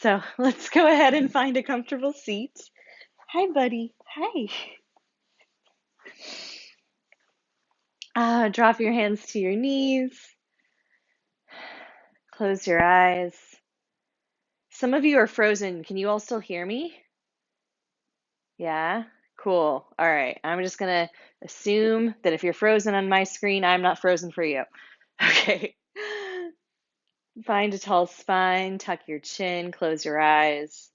So let's go ahead and find a comfortable seat. Hi, buddy. Hi. Drop your hands to your knees. Close your eyes. Some of you are frozen. Can you all still hear me? Yeah? Cool. All right. I'm just going to assume that if you're frozen on my screen, I'm not frozen for you. Okay. Find a tall spine, tuck your chin, close your eyes.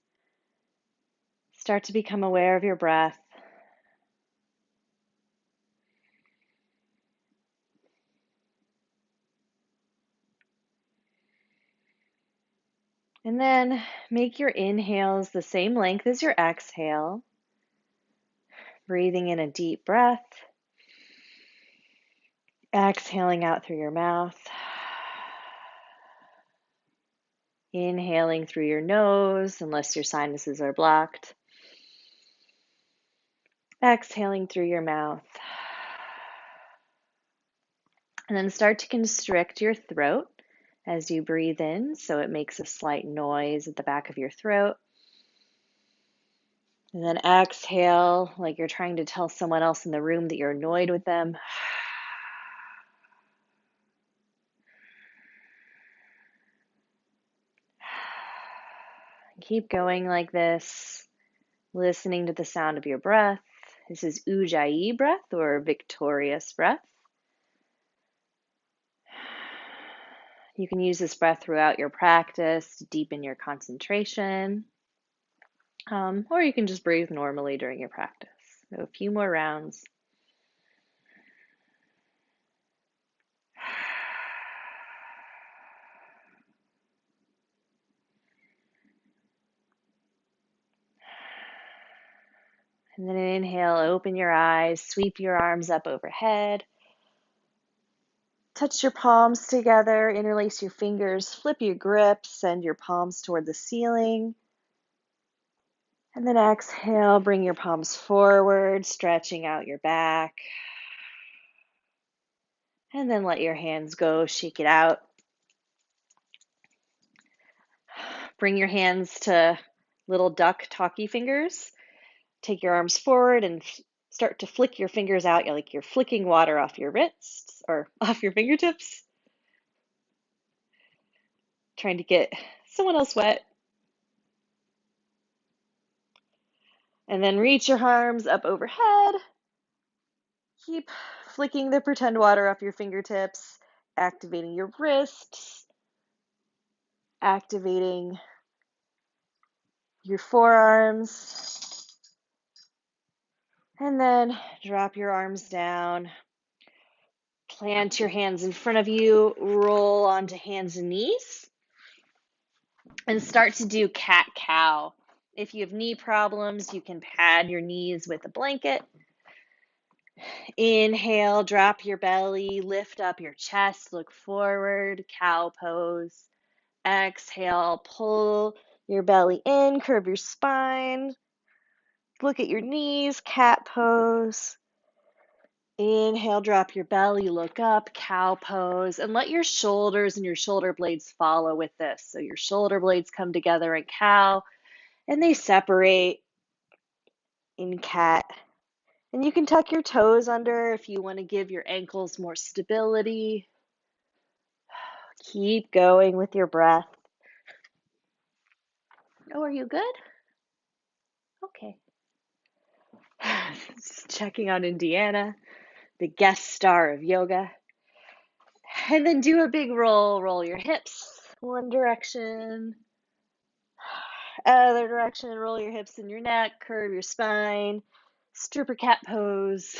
Start to become aware of your breath. And then make your inhales the same length as your exhale. Breathing in a deep breath. Exhaling out through your mouth. Inhaling through your nose, unless your sinuses are blocked. Exhaling through your mouth. And then start to constrict your throat as you breathe in, so it makes a slight noise at the back of your throat. And then exhale like you're trying to tell someone else in the room that you're annoyed with them. Keep going like this, listening to the sound of your breath. This is Ujjayi breath or victorious breath. You can use this breath throughout your practice to deepen your concentration, or you can just breathe normally during your practice. So a few more rounds. And then inhale, open your eyes, sweep your arms up overhead. Touch your palms together, interlace your fingers, flip your grip, send your palms toward the ceiling. And then exhale, bring your palms forward, stretching out your back. And then let your hands go, shake it out. Bring your hands to little duck talkie fingers. Take your arms forward and start to flick your fingers out like you're flicking water off your wrists or off your fingertips. Trying to get someone else wet. And then reach your arms up overhead. Keep flicking the pretend water off your fingertips, activating your wrists, activating your forearms. And then drop your arms down. Plant your hands in front of you, roll onto hands and knees, and start to do cat-cow. If you have knee problems, you can pad your knees with a blanket. Inhale, drop your belly, lift up your chest, look forward, cow pose. Exhale, pull your belly in, curve your spine. Look at your knees, cat pose. Inhale, drop your belly, look up, cow pose, and let your shoulders and your shoulder blades follow with this. So your shoulder blades come together in cow, and they separate in cat. And you can tuck your toes under if you want to give your ankles more stability. Keep going with your breath. Oh, are you good? Okay. Just checking on Indiana, the guest star of yoga. And then do a big roll. Roll your hips one direction, other direction. Roll your hips in your neck, curve your spine, stripper cat pose.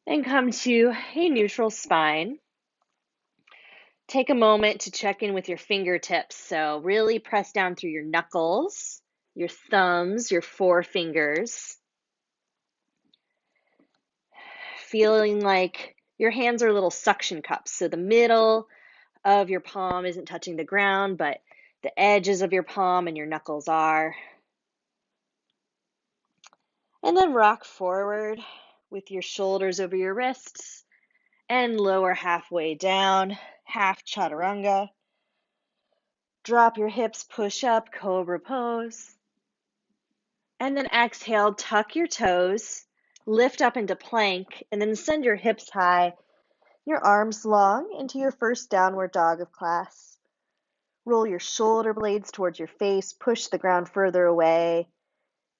And come to a neutral spine. Take a moment to check in with your fingertips. So really press down through your knuckles, your thumbs, your forefingers. Feeling like your hands are little suction cups. So the middle of your palm isn't touching the ground, but the edges of your palm and your knuckles are. And then rock forward with your shoulders over your wrists and lower halfway down, half chaturanga. Drop your hips, push up, cobra pose. And then exhale, tuck your toes, lift up into plank, and then send your hips high, your arms long into your first downward dog of class. Roll your shoulder blades towards your face, push the ground further away.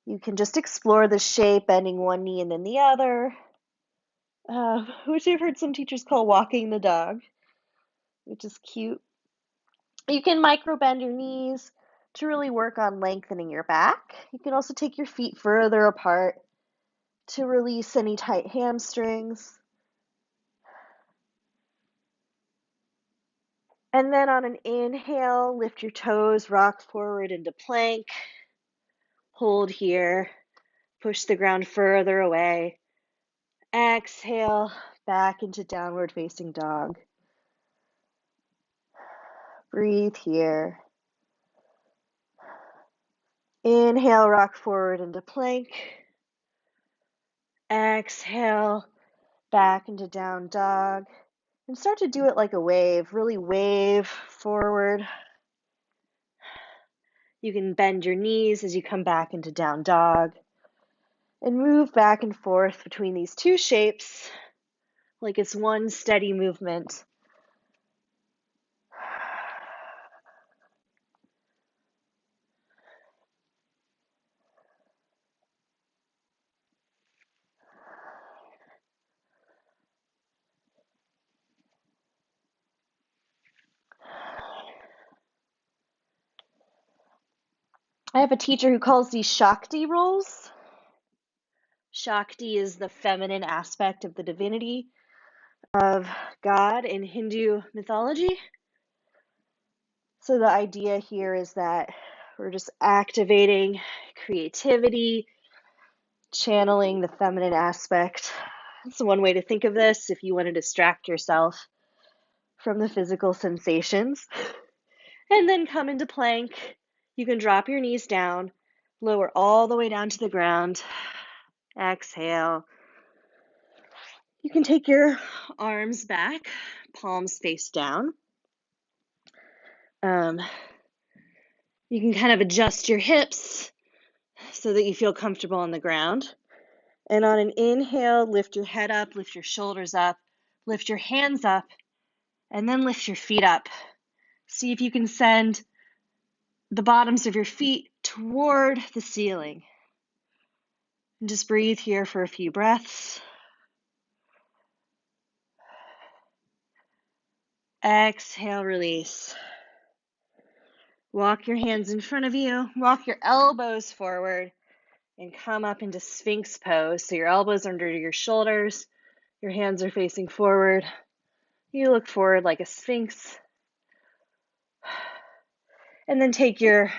You can just explore the shape, bending one knee and then the other, which I've heard some teachers call walking the dog, which is cute. You can micro bend your knees to really work on lengthening your back. You can also take your feet further apart to release any tight hamstrings. And then on an inhale, lift your toes, rock forward into plank. Hold here. Push the ground further away. Exhale, back into downward facing dog. Breathe here. Inhale, rock forward into plank. Exhale, back into down dog. And start to do it like a wave. Really wave forward. You can bend your knees as you come back into down dog. And move back and forth between these two shapes like it's one steady movement. I have a teacher who calls these Shakti rolls. Shakti is the feminine aspect of the divinity of God in Hindu mythology. So the idea here is that we're just activating creativity, channeling the feminine aspect. That's one way to think of this if you want to distract yourself from the physical sensations. And then come into plank. You can drop your knees down, lower all the way down to the ground. Exhale. You can take your arms back, palms face down. You can kind of adjust your hips so that you feel comfortable on the ground. And on an inhale, lift your head up, lift your shoulders up, lift your hands up, and then lift your feet up. See if you can send the bottoms of your feet toward the ceiling. And just breathe here for a few breaths. Exhale, release. Walk your hands in front of you. Walk your elbows forward and come up into Sphinx pose. So your elbows are under your shoulders. Your hands are facing forward. You look forward like a Sphinx. And then take your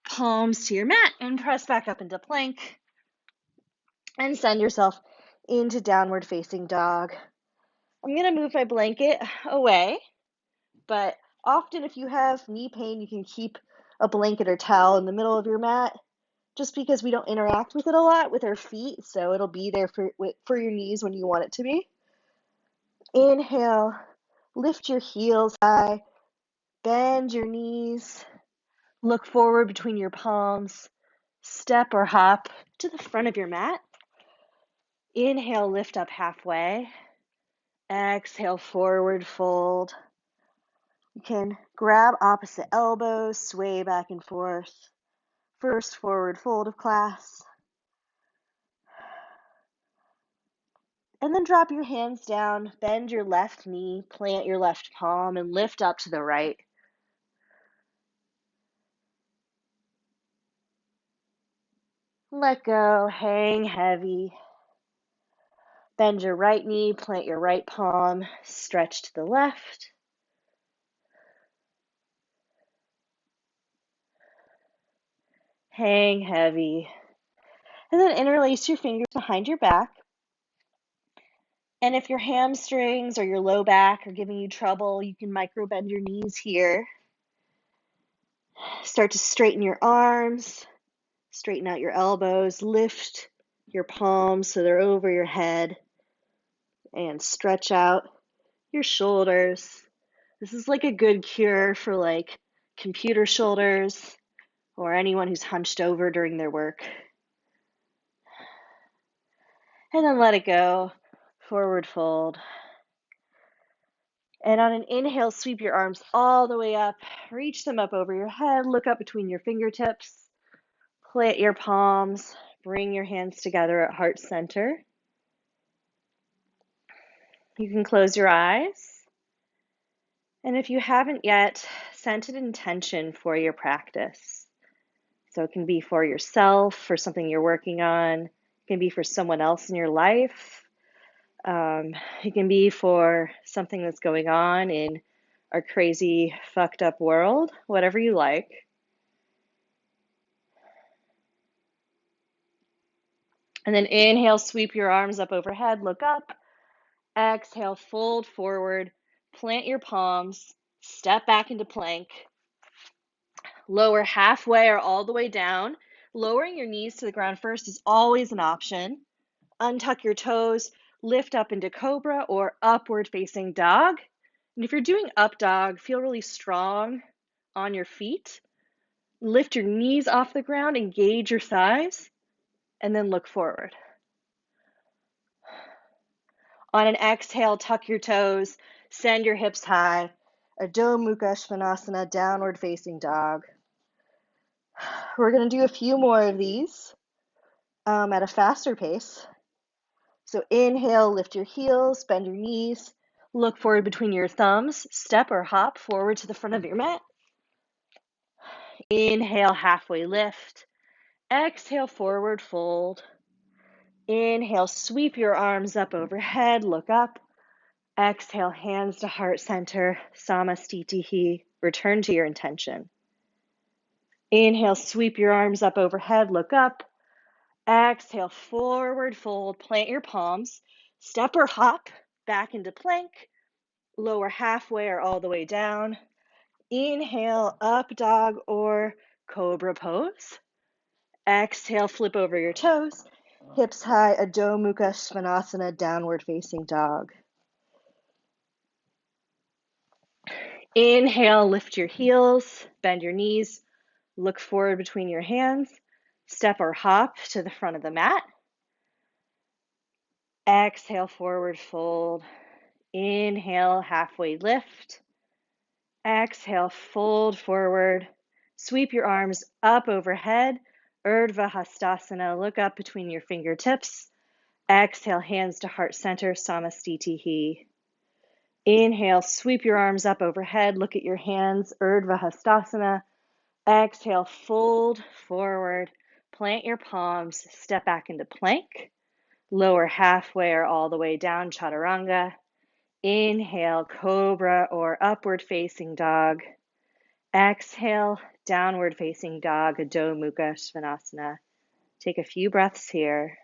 palms to your mat and press back up into plank. And send yourself into downward facing dog. I'm going to move my blanket away, but often if you have knee pain, you can keep a blanket or towel in the middle of your mat, just because we don't interact with it a lot with our feet, so it'll be there for your knees when you want it to be. Inhale, lift your heels high, bend your knees, look forward between your palms, step or hop to the front of your mat. Inhale, lift up halfway. Exhale, forward fold. You can grab opposite elbows, sway back and forth. First forward fold of class. And then drop your hands down, bend your left knee, plant your left palm, and lift up to the right. Let go, hang heavy. Bend your right knee, plant your right palm, stretch to the left. Hang heavy. And then interlace your fingers behind your back. And if your hamstrings or your low back are giving you trouble, you can micro bend your knees here. Start to straighten your arms, straighten out your elbows, lift your palms so they're over your head, and stretch out your shoulders. This is like a good cure for like computer shoulders, or anyone who's hunched over during their work. And then let it go, forward fold. And on an inhale, sweep your arms all the way up, reach them up over your head, look up between your fingertips, plant your palms, bring your hands together at heart center. You can close your eyes. And if you haven't yet, set an intention for your practice. So it can be for yourself, for something you're working on. It can be for someone else in your life. It can be for something that's going on in our crazy, fucked up world, whatever you like. And then inhale, sweep your arms up overhead, look up. Exhale, fold forward, plant your palms, step back into plank. Lower halfway or all the way down. Lowering your knees to the ground first is always an option. Untuck your toes, lift up into cobra or upward facing dog. And if you're doing up dog, feel really strong on your feet. Lift your knees off the ground, engage your thighs, and then look forward. On an exhale, tuck your toes, send your hips high. Adho Mukha Svanasana, downward facing dog. We're going to do a few more of these at a faster pace. So inhale, lift your heels, bend your knees, look forward between your thumbs, step or hop forward to the front of your mat. Inhale, halfway lift. Exhale, forward fold. Inhale, sweep your arms up overhead, look up. Exhale, hands to heart center, samastitihi. Return to your intention. Inhale, sweep your arms up overhead, look up. Exhale, forward fold, plant your palms, step or hop back into plank, lower halfway or all the way down. Inhale, up dog or cobra pose. Exhale, flip over your toes, hips high, Adho Mukha Svanasana, downward facing dog. Inhale, lift your heels, bend your knees, look forward between your hands, step or hop to the front of the mat. Exhale, forward fold. Inhale, halfway lift. Exhale, fold forward. Sweep your arms up overhead. Urdhva Hastasana, look up between your fingertips. Exhale, hands to heart center, samastitihi. Inhale, sweep your arms up overhead. Look at your hands, Urdhva Hastasana. Exhale, fold forward. Plant your palms, step back into plank. Lower halfway or all the way down, chaturanga. Inhale, cobra or upward facing dog. Exhale, downward facing dog, Adho Mukha Svanasana. Take a few breaths here.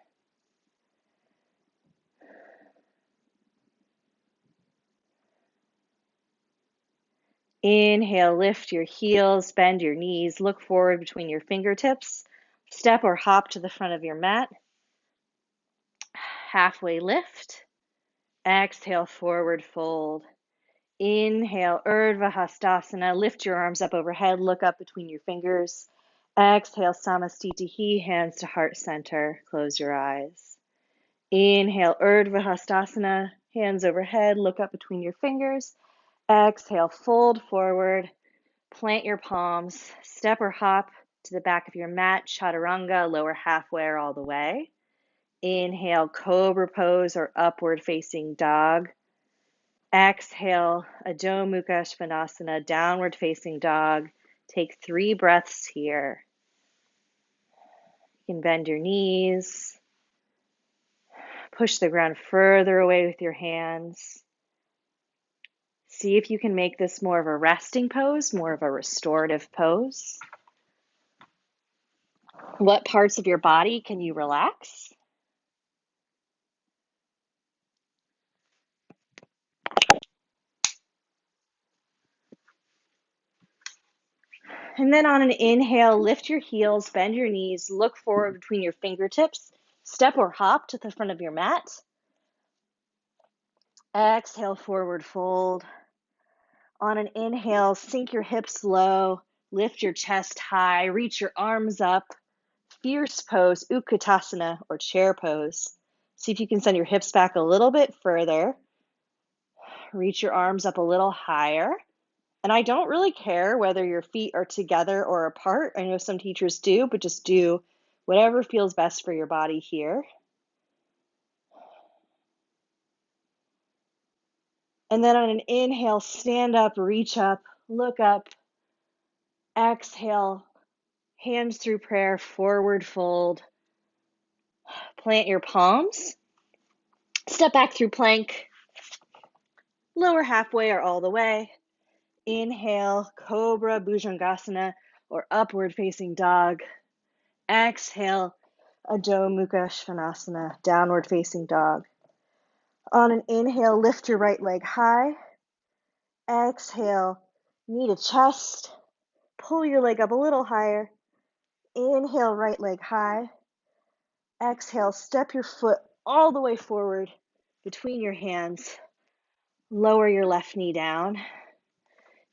Inhale, lift your heels, bend your knees, look forward between your fingertips. Step or hop to the front of your mat. Halfway lift. Exhale, forward fold. Inhale, Urdhva Hastasana. Lift your arms up overhead, look up between your fingers. Exhale, Samastitihi, hands to heart center. Close your eyes. Inhale, Urdhva Hastasana. Hands overhead, look up between your fingers. Exhale, fold forward. Plant your palms. Step or hop to the back of your mat. Chaturanga, lower halfway or all the way. Inhale, cobra pose or upward facing dog. Exhale, Adho Mukha Svanasana, downward facing dog. Take 3 breaths here. You can bend your knees. Push the ground further away with your hands. See if you can make this more of a resting pose, more of a restorative pose. What parts of your body can you relax? And then on an inhale, lift your heels, bend your knees, look forward between your fingertips, step or hop to the front of your mat. Exhale, forward fold. On an inhale, sink your hips low, Lift your chest high, reach your arms up. Fierce pose, Utkatasana or chair pose. See if you can send your hips back a little bit further. Reach your arms up a little higher. And I don't really care whether your feet are together or apart. I know some teachers do, but just do whatever feels best for your body here. And then on an inhale, stand up, reach up, look up. Exhale, hands through prayer, forward fold. Plant your palms. Step back through plank. Lower halfway or all the way. Inhale, Cobra, Bhujangasana, or upward facing dog. Exhale, Adho Mukha Svanasana, downward facing dog. On an inhale, lift your right leg high. Exhale, knee to chest. Pull your leg up a little higher. Inhale, right leg high. Exhale, step your foot all the way forward between your hands. Lower your left knee down.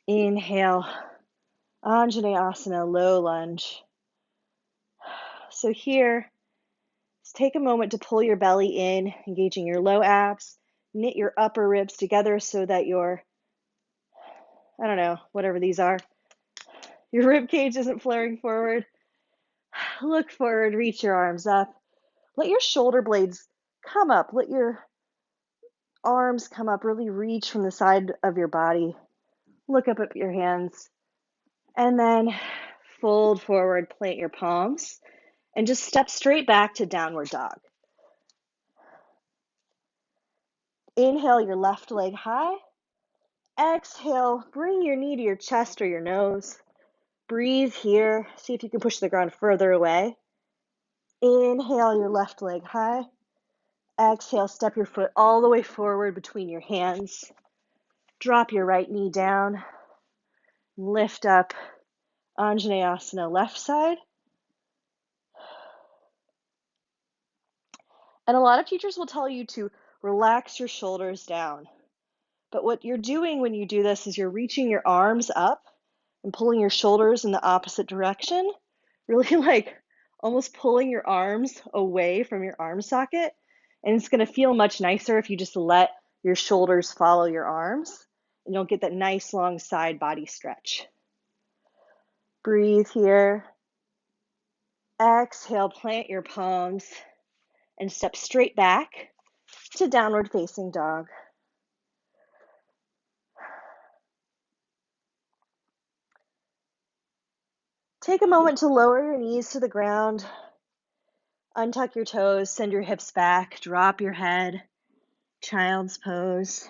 Inhale, Anjaneyasana, low lunge. So here, just take a moment to pull your belly in, engaging your low abs. Knit your upper ribs together so that your, I don't know, whatever these are, your rib cage isn't flaring forward. Look forward, reach your arms up. Let your shoulder blades come up. Let your arms come up. Really reach from the side of your body. Look up at your hands. And then fold forward, plant your palms, and just step straight back to downward dog. Inhale your left leg high. Exhale, bring your knee to your chest or your nose. Breathe here. See if you can push the ground further away. Inhale your left leg high. Exhale, step your foot all the way forward between your hands. Drop your right knee down. Lift up, Anjaneyasana, left side. And a lot of teachers will tell you to relax your shoulders down. But what you're doing when you do this is you're reaching your arms up and pulling your shoulders in the opposite direction, really like almost pulling your arms away from your arm socket. And it's going to feel much nicer if you just let your shoulders follow your arms, and you'll get that nice long side body stretch. Breathe here. Exhale, plant your palms and step straight back to downward facing dog. Take a moment to lower your knees to the ground. Untuck your toes, send your hips back, drop your head, child's pose.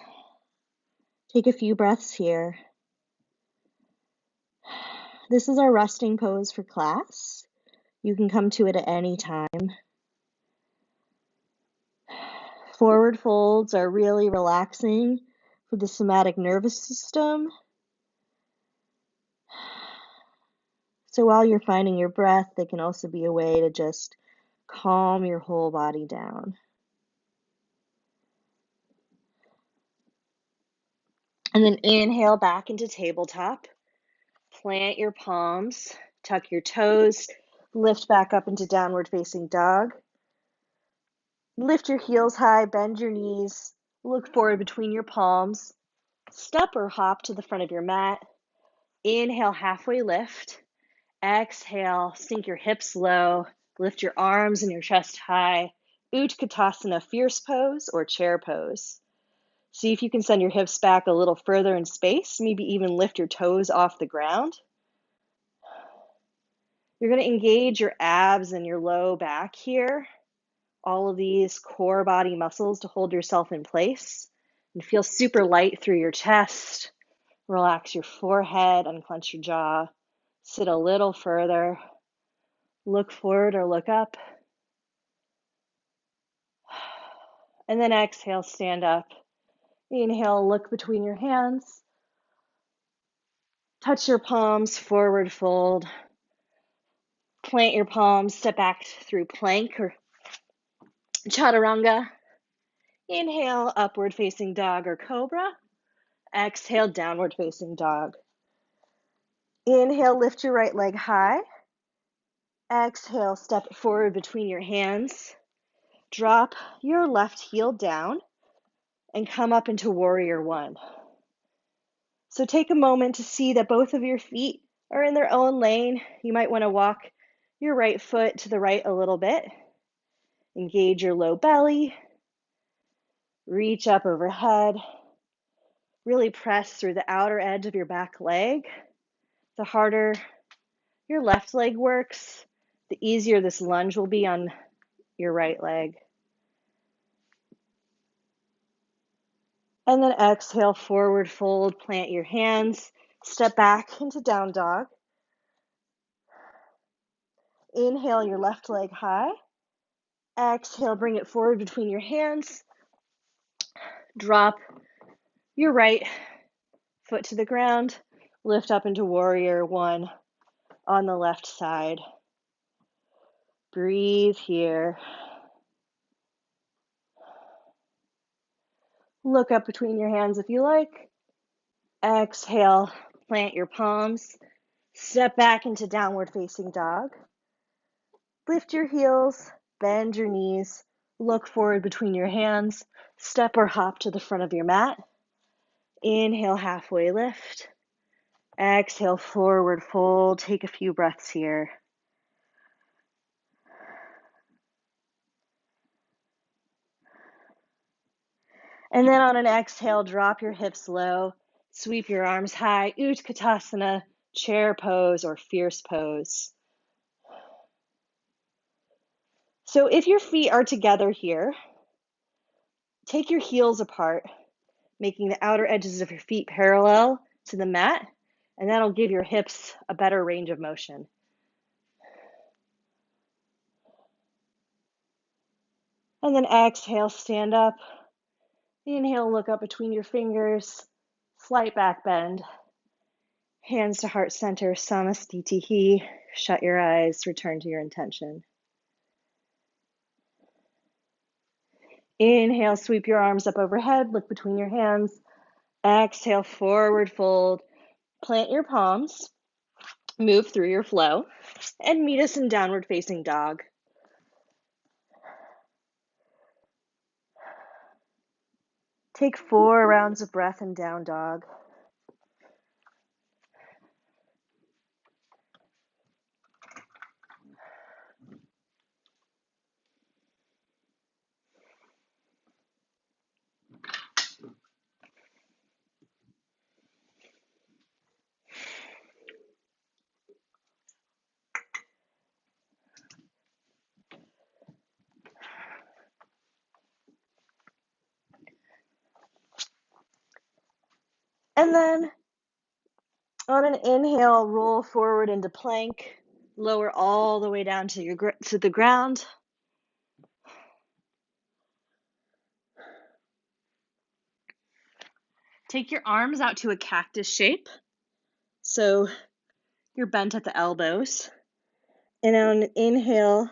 Take a few breaths here. This is our resting pose for class. You can come to it at any time. Forward folds are really relaxing for the somatic nervous system. So while you're finding your breath, they can also be a way to just calm your whole body down. And then inhale back into tabletop. Plant your palms, tuck your toes, lift back up into downward facing dog. Lift your heels high, bend your knees, look forward between your palms. Step or hop to the front of your mat. Inhale, halfway lift. Exhale, sink your hips low. Lift your arms and your chest high. Utkatasana, fierce pose or chair pose. See if you can send your hips back a little further in space. Maybe even lift your toes off the ground. You're going to engage your abs and your low back here. All of these core body muscles to hold yourself in place. And feel super light through your chest. Relax your forehead, unclench your jaw. Sit a little further. Look forward or look up. And then exhale, stand up. Inhale, look between your hands. Touch your palms, forward fold. Plant your palms, step back through plank or chaturanga. Inhale, upward facing dog or cobra. Exhale, downward facing dog. Inhale, lift your right leg high. Exhale, step it forward between your hands. Drop your left heel down and come up into warrior one. So take a moment to see that both of your feet are in their own lane. You might want to walk your right foot to the right a little bit. Engage your low belly. Reach up overhead. Really press through the outer edge of your back leg. The harder your left leg works, the easier this lunge will be on your right leg. And then exhale, forward fold, plant your hands, step back into down dog. Inhale your left leg high. Exhale, bring it forward between your hands. Drop your right foot to the ground. Lift up into warrior one on the left side. Breathe here. Look up between your hands if you like. Exhale, plant your palms. Step back into downward facing dog. Lift your heels, bend your knees, look forward between your hands, step or hop to the front of your mat. Inhale, halfway lift. Exhale, forward fold. Take a few breaths here. And then on an exhale, drop your hips low, sweep your arms high, Utkatasana, chair pose or fierce pose. So if your feet are together here, take your heels apart, making the outer edges of your feet parallel to the mat, and that'll give your hips a better range of motion. And then exhale, stand up. Inhale, look up between your fingers, slight back bend. Hands to heart center, samastitihi. Shut your eyes, return to your intention. Inhale, sweep your arms up overhead, look between your hands. Exhale, forward fold. Plant your palms, move through your flow, and meet us in downward facing dog. Take 4 rounds of breath in down dog. And then on an inhale, roll forward into plank. Lower all the way down to the ground. Take your arms out to a cactus shape. So you're bent at the elbows. And on an inhale,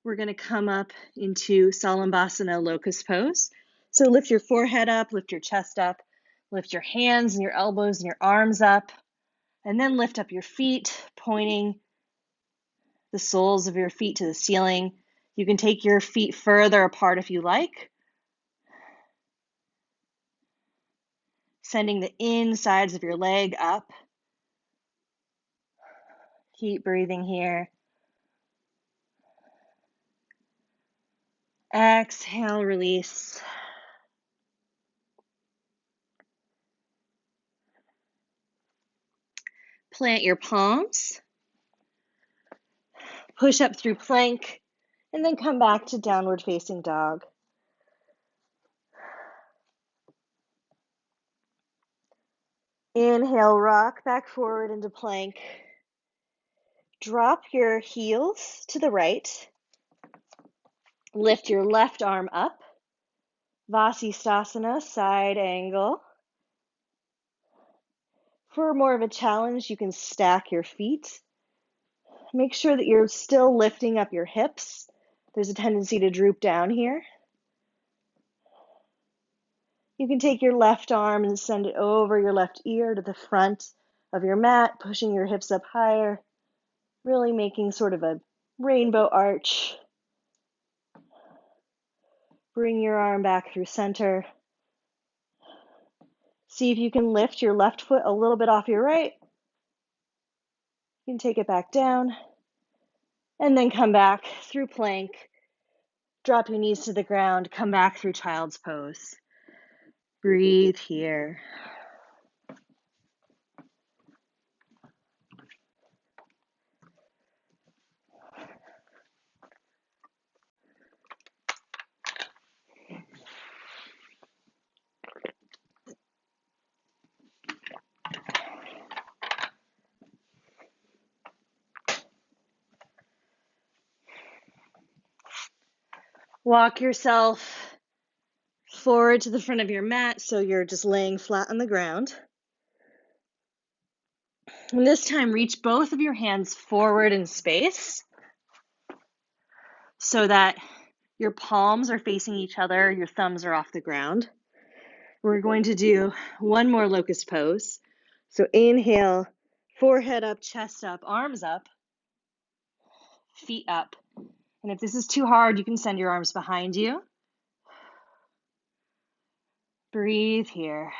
we're going to come up into Salambhasana locust pose. So lift your forehead up, lift your chest up, lift your hands and your elbows and your arms up, and then lift up your feet, pointing the soles of your feet to the ceiling. You can take your feet further apart if you like, sending the insides of your leg up. Keep breathing here. Exhale, release. Plant your palms. Push up through plank, and then come back to downward facing dog. Inhale, rock back forward into plank. Drop your heels to the right. Lift your left arm up. Vasisthasana, side angle. For more of a challenge, you can stack your feet. Make sure that you're still lifting up your hips. There's a tendency to droop down here. You can take your left arm and send it over your left ear to the front of your mat, pushing your hips up higher, really making sort of a rainbow arch. Bring your arm back through center. See if you can lift your left foot a little bit off your right. You can take it back down. And then come back through plank. Drop your knees to the ground. Come back through child's pose. Breathe here. Walk yourself forward to the front of your mat so you're just laying flat on the ground. And this time, reach both of your hands forward in space so that your palms are facing each other, your thumbs are off the ground. We're going to do one more locust pose. So inhale, forehead up, chest up, arms up, feet up. And if this is too hard, you can send your arms behind you. Breathe here.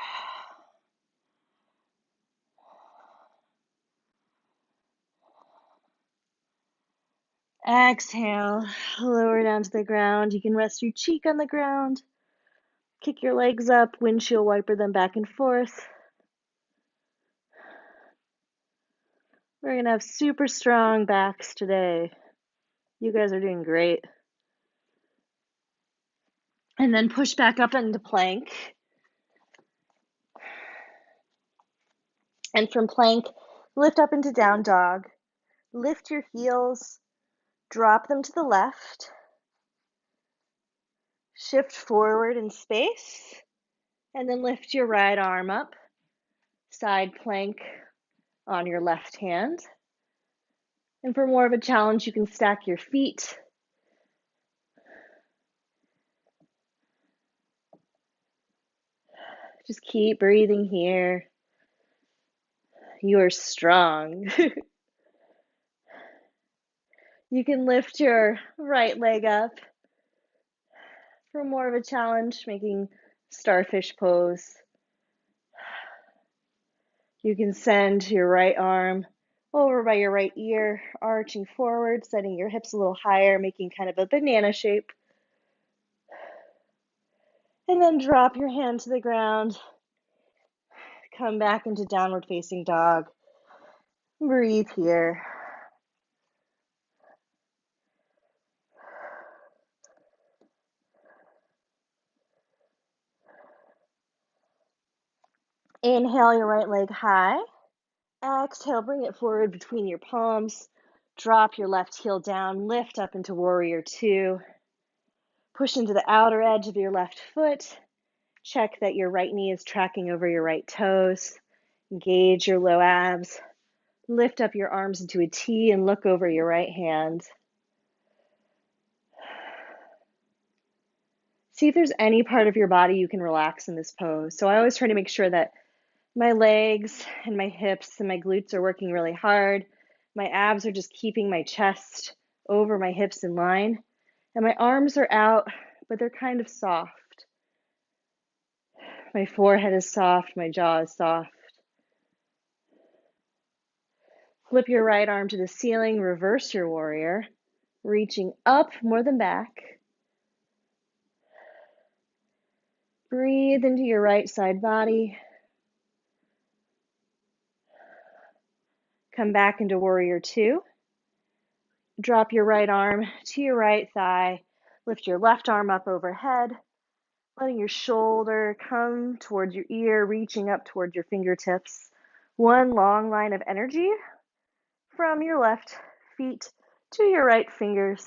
Exhale, lower down to the ground. You can rest your cheek on the ground. Kick your legs up, windshield wiper them back and forth. We're going to have super strong backs today. You guys are doing great. And then push back up into plank. And from plank, lift up into down dog. Lift your heels, drop them to the left. Shift forward in space. And then lift your right arm up. Side plank on your left hand. And for more of a challenge, you can stack your feet. Just keep breathing here. You are strong. You can lift your right leg up for more of a challenge, making starfish pose. You can send your right arm over by your right ear, arching forward, setting your hips a little higher, making kind of a banana shape. And then drop your hand to the ground. Come back into downward facing dog. Breathe here. Inhale your right leg high. Exhale, bring it forward between your palms. Drop your left heel down, lift up into warrior two. Push into the outer edge of your left foot. Check that your right knee is tracking over your right toes. Engage your low abs. Lift up your arms into a T and look over your right hand. See if there's any part of your body you can relax in this pose. So I always try to make sure that my legs and my hips and my glutes are working really hard. My abs are just keeping my chest over my hips in line. And my arms are out, but they're kind of soft. My forehead is soft, my jaw is soft. Flip your right arm to the ceiling, reverse your warrior, reaching up more than back. Breathe into your right side body. Come back into warrior two. Drop your right arm to your right thigh. Lift your left arm up overhead, letting your shoulder come towards your ear, reaching up towards your fingertips. One long line of energy from your left feet to your right fingers.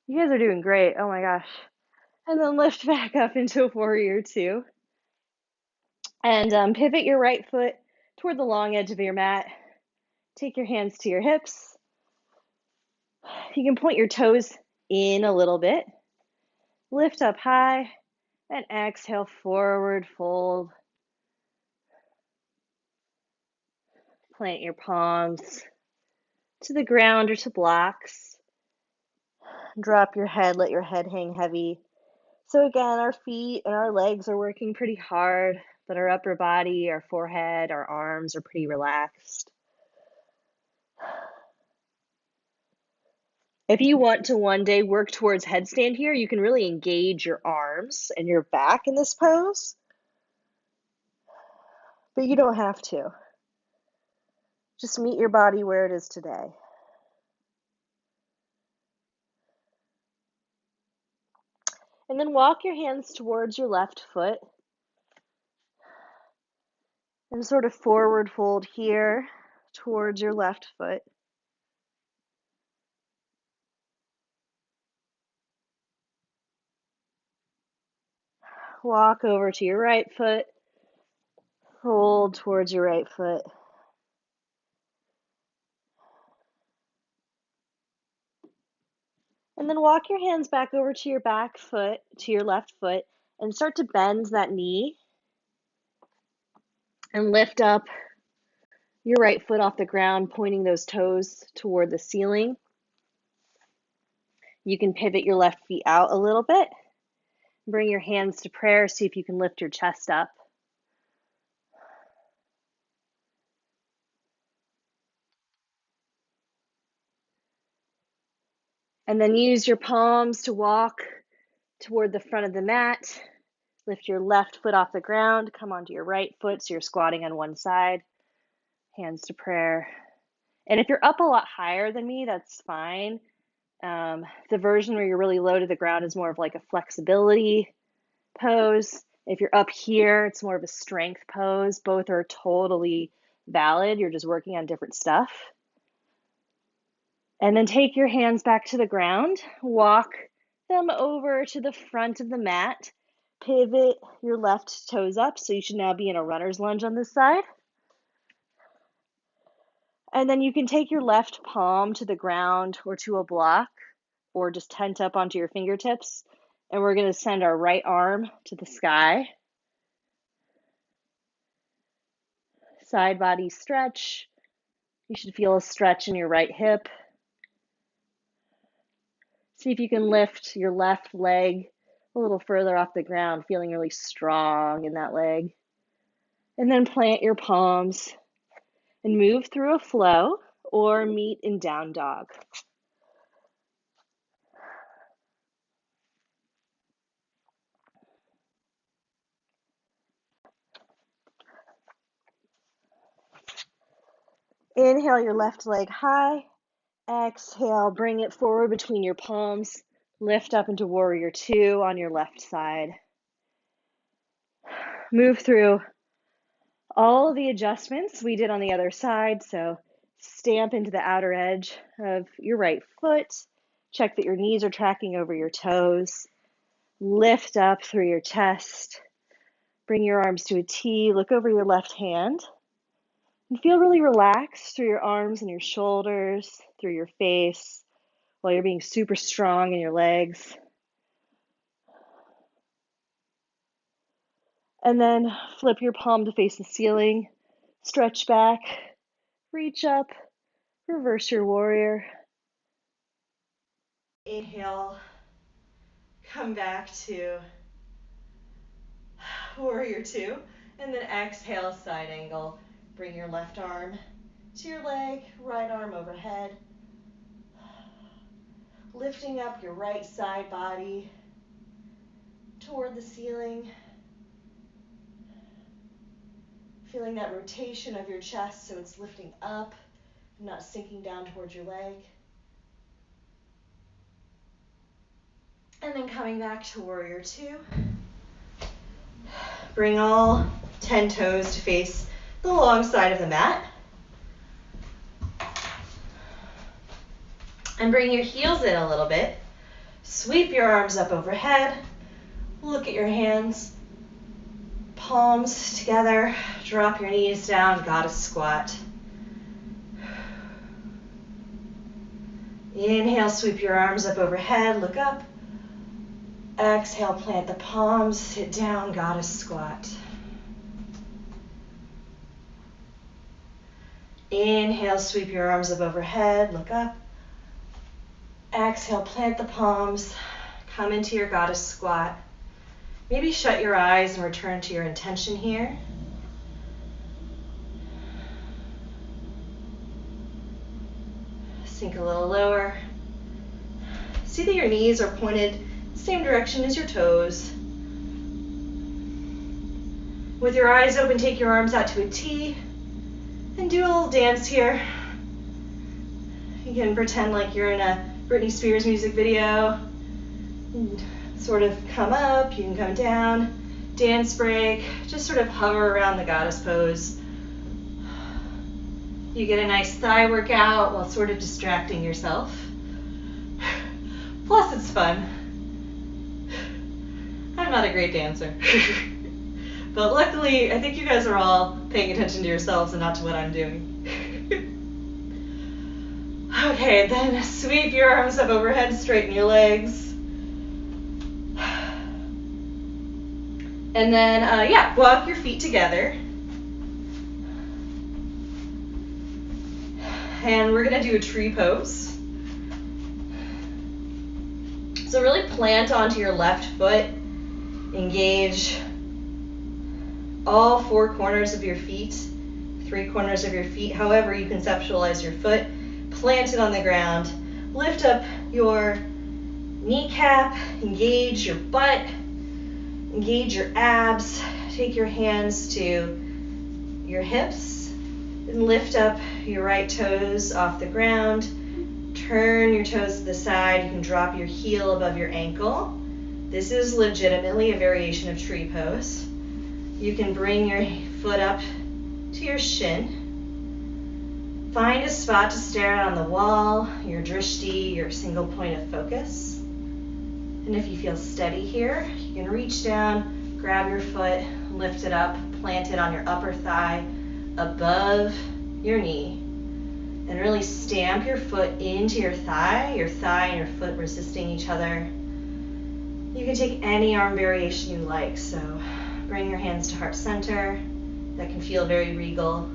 You guys are doing great. Oh my gosh. And then lift back up into warrior two. And pivot your right foot toward the long edge of your mat. Take your hands to your hips. You can point your toes in a little bit. Lift up high, and exhale, forward fold. Plant your palms to the ground or to blocks. Drop your head, let your head hang heavy. So again, our feet and our legs are working pretty hard, but our upper body, our forehead, our arms are pretty relaxed. If you want to one day work towards headstand here, you can really engage your arms and your back in this pose, but you don't have to. Just meet your body where it is today. And then walk your hands towards your left foot and sort of forward fold here towards your left foot. Walk over to your right foot, fold towards your right foot. And then walk your hands back over to your back foot, to your left foot, and start to bend that knee and lift up your right foot off the ground, pointing those toes toward the ceiling. You can pivot your left feet out a little bit. Bring your hands to prayer. See if you can lift your chest up. And then use your palms to walk toward the front of the mat. Lift your left foot off the ground. Come onto your right foot so you're squatting on one side. Hands to prayer. And if you're up a lot higher than me, that's fine. The version where you're really low to the ground is more of like a flexibility pose. If you're up here, it's more of a strength pose. Both are totally valid. You're just working on different stuff. And then take your hands back to the ground. Walk them over to the front of the mat. Pivot your left toes up. So you should now be in a runner's lunge on this side. And then you can take your left palm to the ground or to a block or just tent up onto your fingertips. And we're going to send our right arm to the sky. Side body stretch. You should feel a stretch in your right hip. See if you can lift your left leg a little further off the ground, feeling really strong in that leg. And then plant your palms and move through a flow or meet in down dog. Inhale your left leg high. Exhale, bring it forward between your palms. Lift up into warrior two on your left side. Move through all of the adjustments we did on the other side. So stamp into the outer edge of your right foot. Check that your knees are tracking over your toes. Lift up through your chest. Bring your arms to a T. Look over your left hand. And feel really relaxed through your arms and your shoulders, through your face, while you're being super strong in your legs. And then flip your palm to face the ceiling. Stretch back. Reach up. Reverse your warrior. Inhale. Come back to warrior two. And then exhale, side angle. Bring your left arm to your leg, right arm overhead. Lifting up your right side body toward the ceiling. Feeling that rotation of your chest so it's lifting up, not sinking down towards your leg. And then coming back to warrior two. Bring all 10 toes to face the long side of the mat. And bring your heels in a little bit. Sweep your arms up overhead. Look at your hands. Palms together. Drop your knees down. Goddess squat. Inhale, sweep your arms up overhead. Look up. Exhale, plant the palms, sit down, goddess squat. Inhale, sweep your arms up overhead, look up. Exhale, plant the palms, come into your goddess squat. Maybe shut your eyes and return to your intention here. Sink a little lower. See that your knees are pointed the same direction as your toes. With your eyes open, take your arms out to a T and do a little dance here. You can pretend like you're in a Britney Spears music video. And sort of come up, you can come down, dance break, just sort of hover around the goddess pose. You get a nice thigh workout while sort of distracting yourself. Plus it's fun. I'm not a great dancer. But luckily, I think you guys are all paying attention to yourselves and not to what I'm doing. Okay, then sweep your arms up overhead, straighten your legs. And then, walk your feet together. And we're gonna do a tree pose. So really plant onto your left foot, engage all four corners of your feet, three corners of your feet, however you conceptualize your foot. Plant it on the ground. Lift up your kneecap, engage your butt, engage your abs. Take your hands to your hips and lift up your right toes off the ground. Turn your toes to the side. You can drop your heel above your ankle. This is legitimately a variation of tree pose. You can bring your foot up to your shin. Find a spot to stare at on the wall, your drishti, your single point of focus. And if you feel steady here, you can reach down, grab your foot, lift it up, plant it on your upper thigh above your knee. And really stamp your foot into your thigh and your foot resisting each other. You can take any arm variation you like, so bring your hands to heart center. That can feel very regal.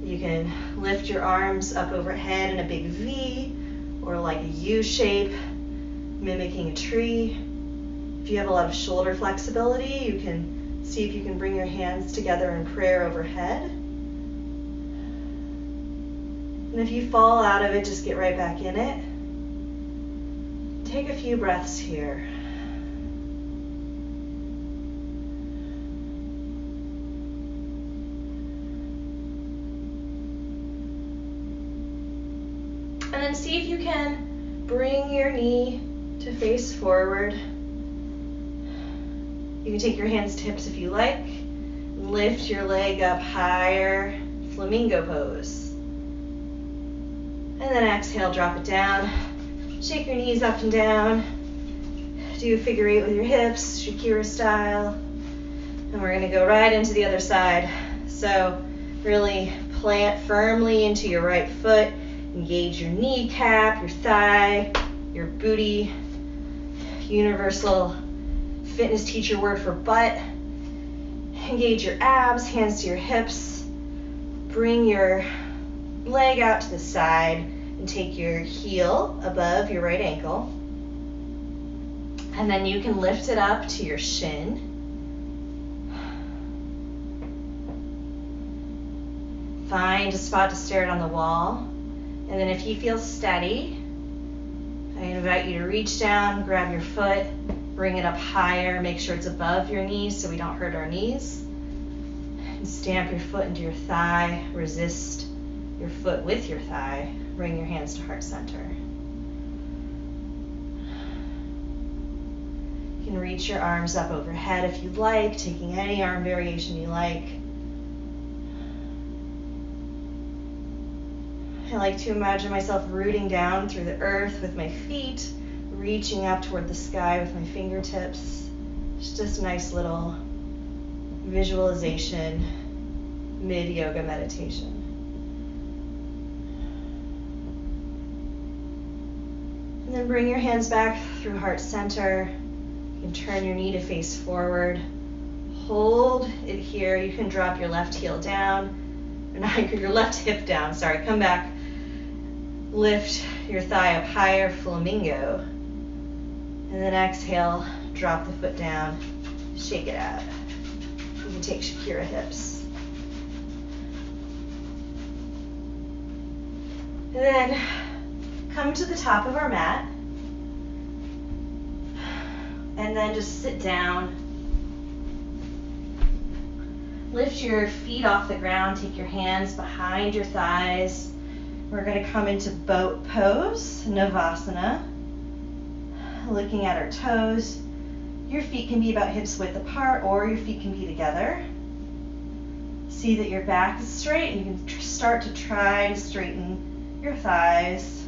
You can lift your arms up overhead in a big V or like a U shape, mimicking a tree. If you have a lot of shoulder flexibility, you can see if you can bring your hands together in prayer overhead. And if you fall out of it, just get right back in it. Take a few breaths here. And then see if you can bring your knee to face forward. You can take your hands to hips if you like. Lift your leg up higher, flamingo pose. And then exhale, drop it down. Shake your knees up and down. Do figure eight with your hips, Shakira style. And we're gonna go right into the other side. So really plant firmly into your right foot. Engage your kneecap, your thigh, your booty. Universal fitness teacher word for butt. Engage your abs, hands to your hips. Bring your leg out to the side and take your heel above your right ankle. And then you can lift it up to your shin. Find a spot to stare at on the wall. And then if you feel steady, I invite you to reach down, grab your foot, bring it up higher, make sure it's above your knees so we don't hurt our knees. And stamp your foot into your thigh, resist your foot with your thigh. Bring your hands to heart center. You can reach your arms up overhead if you'd like, taking any arm variation you like. I like to imagine myself rooting down through the earth with my feet, reaching up toward the sky with my fingertips. It's just a nice little visualization, mid-yoga meditation. And then bring your hands back through heart center. You can turn your knee to face forward. Hold it here. You can drop your left heel down, or not your left hip down, sorry. Come back. Lift your thigh up higher, flamingo. And then exhale, drop the foot down, shake it out. You can take Shakira hips. And then come to the top of our mat. And then just sit down. Lift your feet off the ground, take your hands behind your thighs. We're going to come into boat pose, Navasana. Looking at our toes. Your feet can be about hips width apart or your feet can be together. See that your back is straight and you can start to try to straighten your thighs.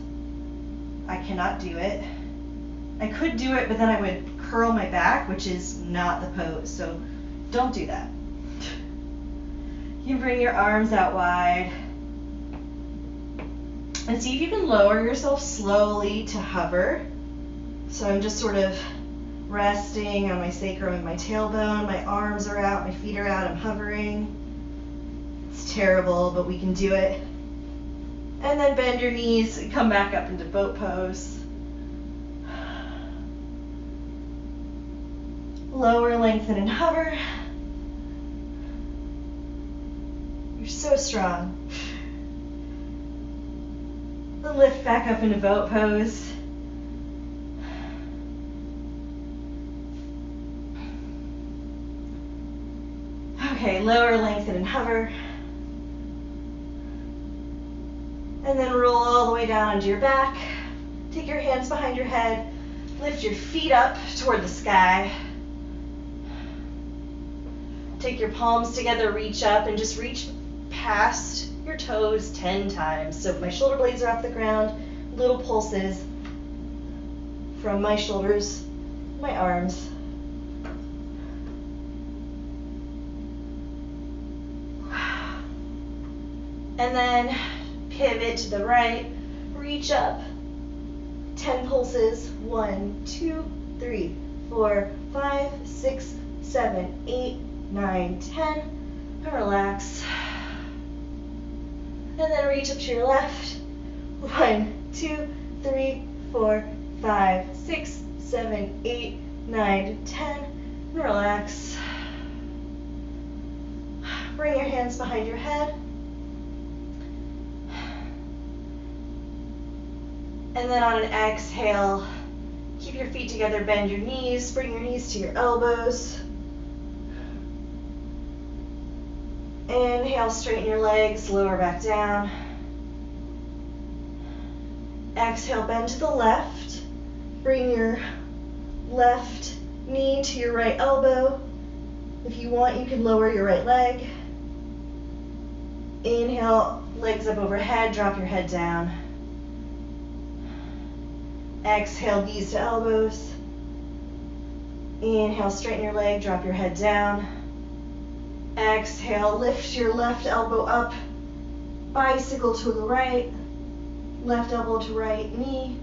I cannot do it. I could do it, but then I would curl my back, which is not the pose, so don't do that. You bring your arms out wide. And see if you can lower yourself slowly to hover. So I'm just sort of resting on my sacrum and my tailbone. My arms are out, my feet are out, I'm hovering. It's terrible, but we can do it. And then bend your knees and come back up into boat pose. Lower, lengthen, and hover. You're so strong. Then lift back up into boat pose. Okay, lower, lengthen, and hover. And then roll all the way down onto your back. Take your hands behind your head. Lift your feet up toward the sky. Take your palms together, reach up, and just reach past your toes 10 times. So my shoulder blades are off the ground, little pulses from my shoulders, my arms. And then pivot to the right, reach up, 10 pulses, 1, 2, 3, 4, 5, 6, 7, 8, 9, 10, and relax. And then reach up to your left, 1, 2, 3, 4, 5, 6, 7, 8, 9, 10, and relax. Bring your hands behind your head. And then on an exhale, keep your feet together, bend your knees, bring your knees to your elbows. Inhale, straighten your legs, lower back down. Exhale, bend to the left. Bring your left knee to your right elbow. If you want, you can lower your right leg. Inhale, legs up overhead, drop your head down. Exhale, knees to elbows. Inhale, straighten your leg, drop your head down. Exhale, lift your left elbow up, bicycle to the right, left elbow to right knee.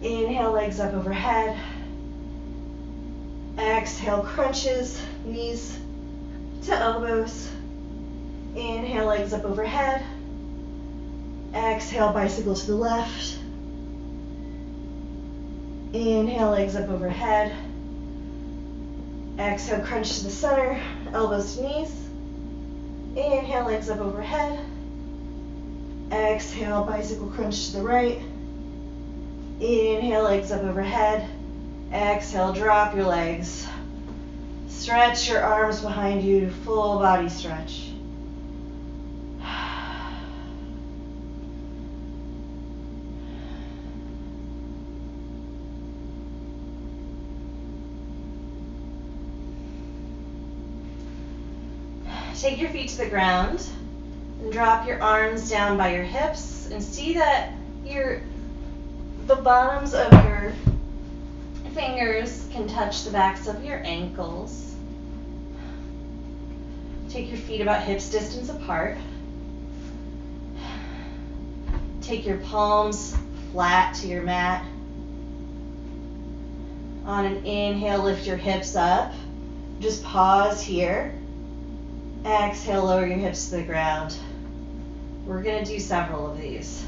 Inhale, legs up overhead. Exhale, crunches, knees to elbows. Inhale, legs up overhead. Exhale, bicycle to the left. Inhale, legs up overhead. Exhale, crunch to the center, elbows to knees. Inhale, legs up overhead. Exhale, bicycle crunch to the right. Inhale, legs up overhead. Exhale, drop your legs. Stretch your arms behind you, full body stretch. Take your feet to the ground and drop your arms down by your hips and see that the bottoms of your fingers can touch the backs of your ankles. Take your feet about hips distance apart. Take your palms flat to your mat. On an inhale, lift your hips up. Just pause here. Exhale, lower your hips to the ground. We're going to do several of these.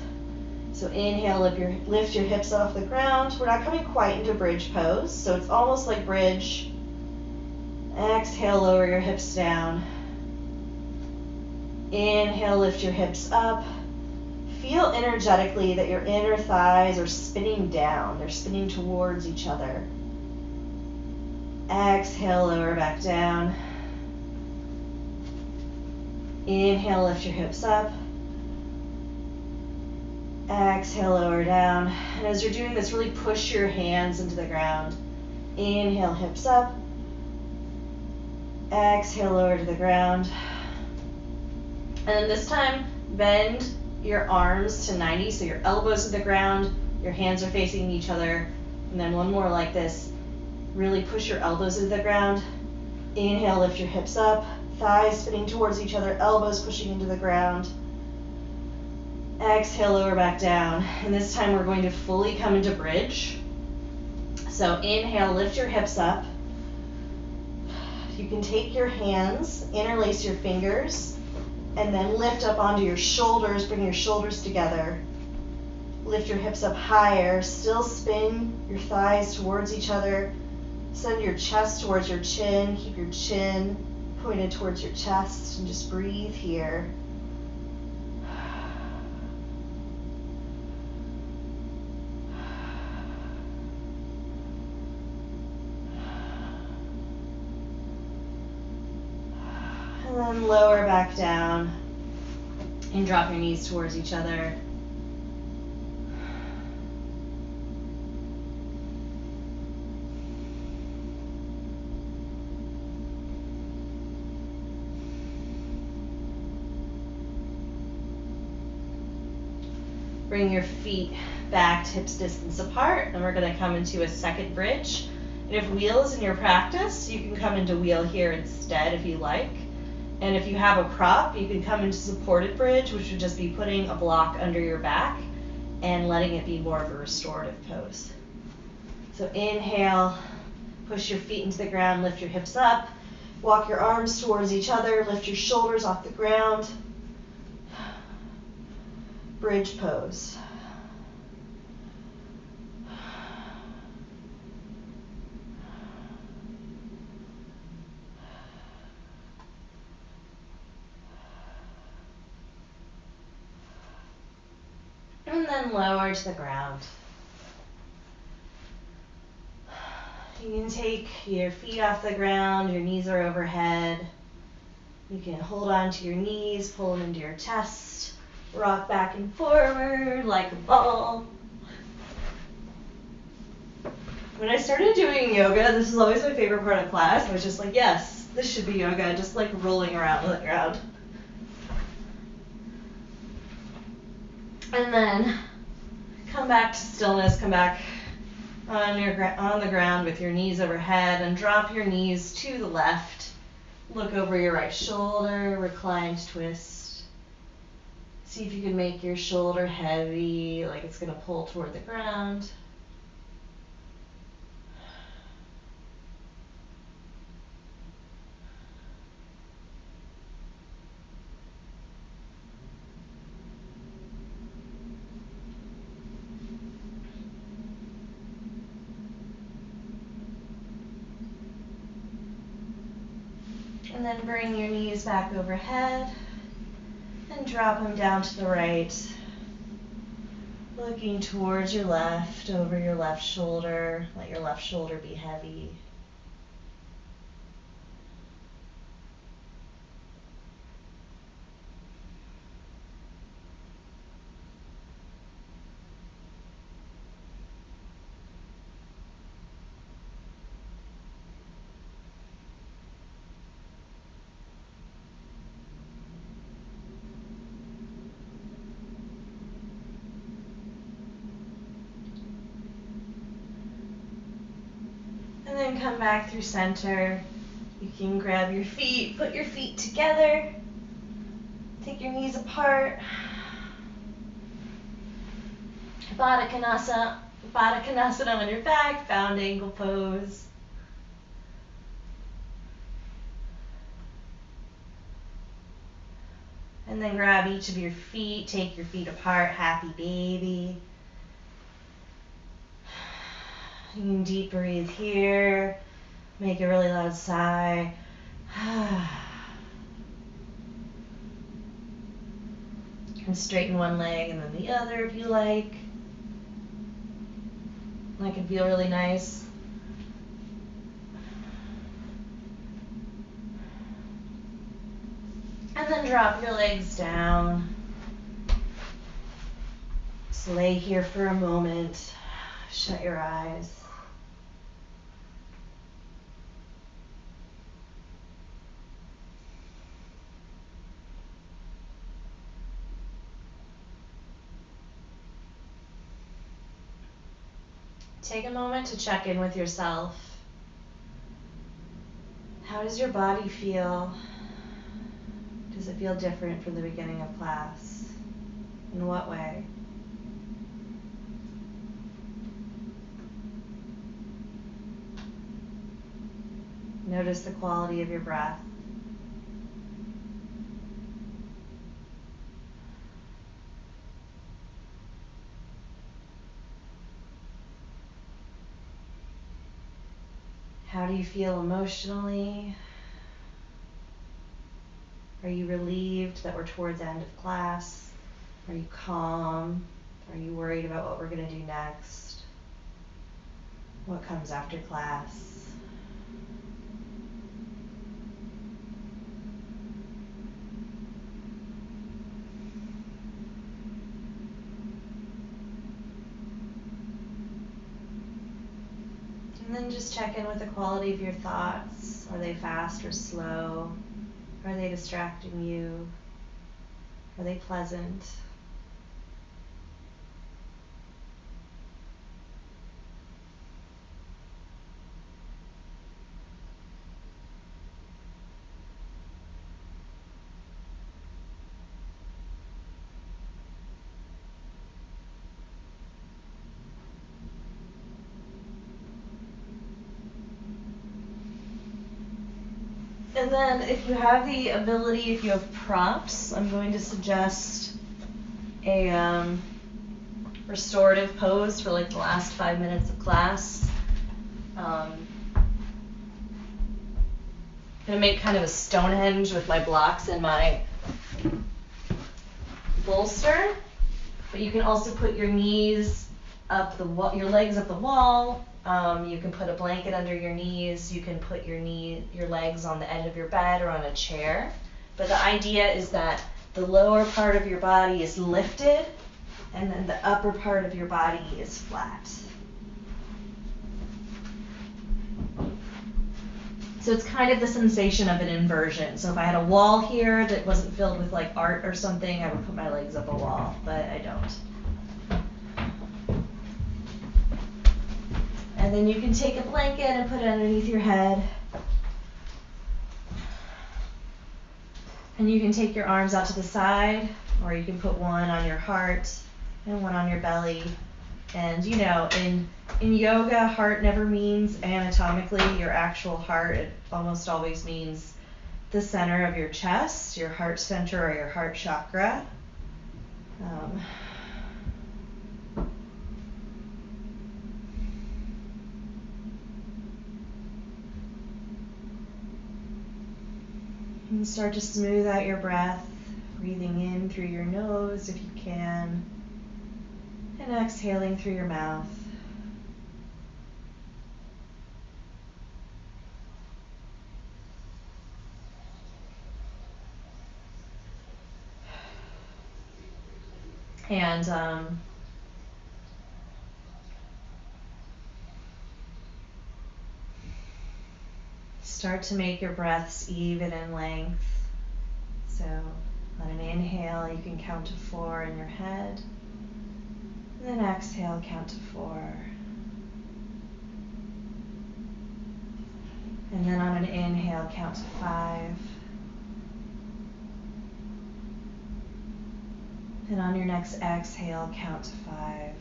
So inhale, lift your hips off the ground. We're not coming quite into bridge pose, so it's almost like bridge. Exhale, lower your hips down. Inhale, lift your hips up. Feel energetically that your inner thighs are spinning down. They're spinning towards each other. Exhale, lower back down. Inhale, lift your hips up. Exhale, lower down. And as you're doing this, really push your hands into the ground. Inhale, hips up. Exhale, lower to the ground. And then this time, bend your arms to 90, so your elbows to the ground, your hands are facing each other. And then one more like this. Really push your elbows into the ground. Inhale, lift your hips up. Thighs spinning towards each other, elbows pushing into the ground. Exhale, lower back down. And this time we're going to fully come into bridge. So inhale, lift your hips up. You can take your hands, interlace your fingers, and then lift up onto your shoulders, bring your shoulders together. Lift your hips up higher, still spin your thighs towards each other. Send your chest towards your chin, keep your chin pointed towards your chest, and just breathe here. And then lower back down and drop your knees towards each other. Bring your feet back to hips distance apart, and we're going to come into a second bridge. And if wheel is in your practice, you can come into wheel here instead if you like. And if you have a prop, you can come into supported bridge, which would just be putting a block under your back and letting it be more of a restorative pose. So inhale, push your feet into the ground, lift your hips up, walk your arms towards each other, lift your shoulders off the ground. Bridge pose. And then lower to the ground. You can take your feet off the ground, your knees are overhead. You can hold on to your knees, pull them into your chest, rock back and forward like a ball. When I started doing yoga, this was always my favorite part of class. I was just like, yes, this should be yoga, just like rolling around on the ground. And then come back to stillness, come back on the ground with your knees overhead and drop your knees to the left. Look over your right shoulder, reclined twist. See if you can make your shoulder heavy, like it's going to pull toward the ground. And then bring your knees back overhead and drop them down to the right. Looking towards your left, over your left shoulder. Let your left shoulder be heavy. And then come back through center. You can grab your feet, put your feet together, take your knees apart. Baddha Konasana. Baddha Konasana on your back, bound ankle pose. And then grab each of your feet, take your feet apart, happy baby. You can deep breathe here, make a really loud sigh. And straighten one leg and then the other if you like. That can feel really nice. And then drop your legs down. Just lay here for a moment. Shut your eyes. Take a moment to check in with yourself. How does your body feel? Does it feel different from the beginning of class? In what way? Notice the quality of your breath. How do you feel emotionally? Are you relieved that we're towards the end of class? Are you calm? Are you worried about what we're going to do next? What comes after class? And then just check in with the quality of your thoughts. Are they fast or slow? Are they distracting you? Are they pleasant? And then if you have the ability, if you have prompts, I'm going to suggest a restorative pose for like the last 5 minutes of class. I'm going to make kind of a Stonehenge with my blocks and my bolster, but you can also put your knees up the wall, your legs up the wall. You can put a blanket under your knees. You can put your legs on the edge of your bed or on a chair. But the idea is that the lower part of your body is lifted and then the upper part of your body is flat. So it's kind of the sensation of an inversion. So if I had a wall here that wasn't filled with like art or something, I would put my legs up a wall, but I don't. And then you can take a blanket and put it underneath your head. And you can take your arms out to the side, or you can put one on your heart and one on your belly. And you know, in yoga, heart never means anatomically your actual heart. It almost always means the center of your chest, your heart center or your heart chakra. And start to smooth out your breath, breathing in through your nose if you can, and exhaling through your mouth. And start to make your breaths even in length. So on an inhale, you can count to 4 in your head. And then exhale, count to 4. And then on an inhale, count to 5. And on your next exhale, count to 5.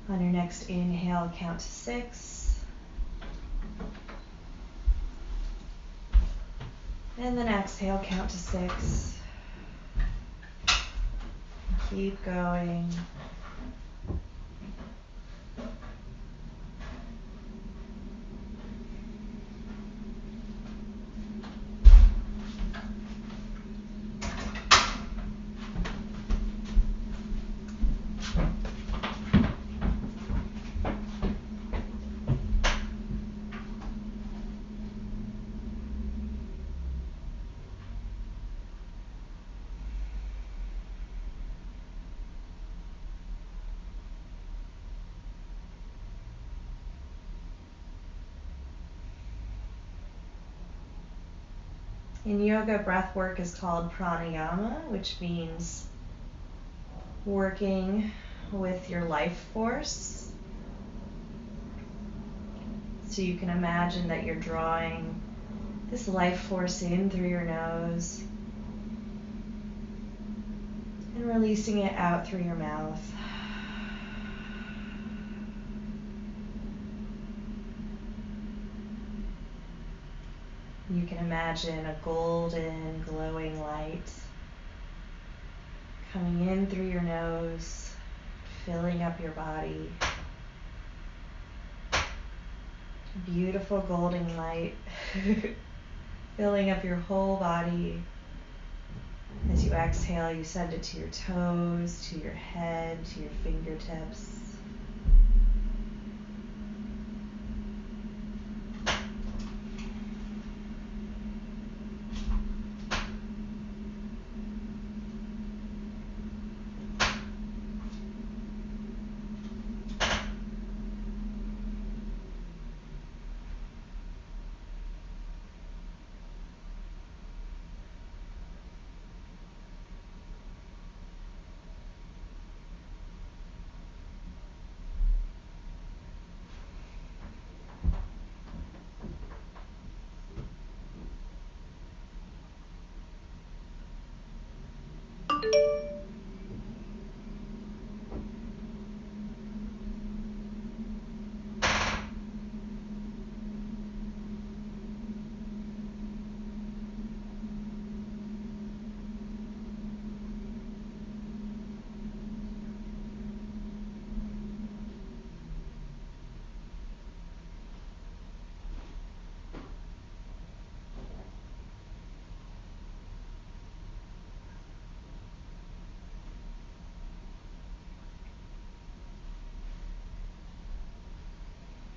On your next inhale, count to 6. And then exhale, count to 6. Keep going. In yoga, breath work is called pranayama, which means working with your life force. So you can imagine that you're drawing this life force in through your nose and releasing it out through your mouth. You can imagine a golden, glowing light coming in through your nose, filling up your body. Beautiful golden light filling up your whole body. As you exhale, you send it to your toes, to your head, to your fingertips.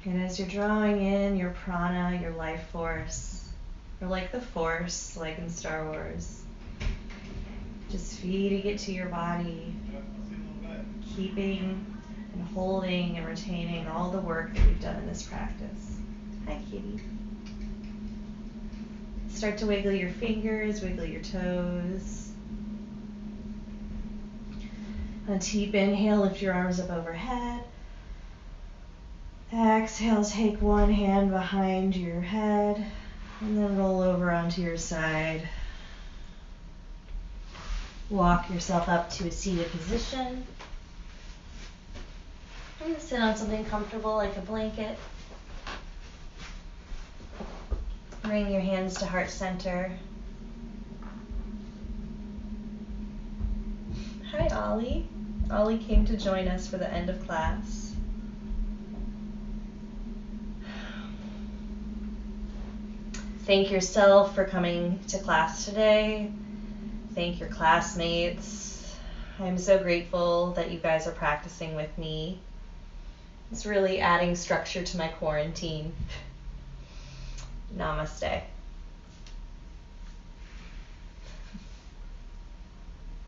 And as you're drawing in your prana, your life force, you're like the Force, like in Star Wars, just feeding it to your body, keeping and holding and retaining all the work that we've done in this practice. Hi, kitty. Start to wiggle your fingers, wiggle your toes. On a deep inhale, lift your arms up overhead. Exhale, take one hand behind your head and then roll over onto your side. Walk yourself up to a seated position. And sit on something comfortable like a blanket. Bring your hands to heart center. Hi, Ollie. Ollie came to join us for the end of class. Thank yourself for coming to class today. Thank your classmates. I'm so grateful that you guys are practicing with me. It's really adding structure to my quarantine. Namaste.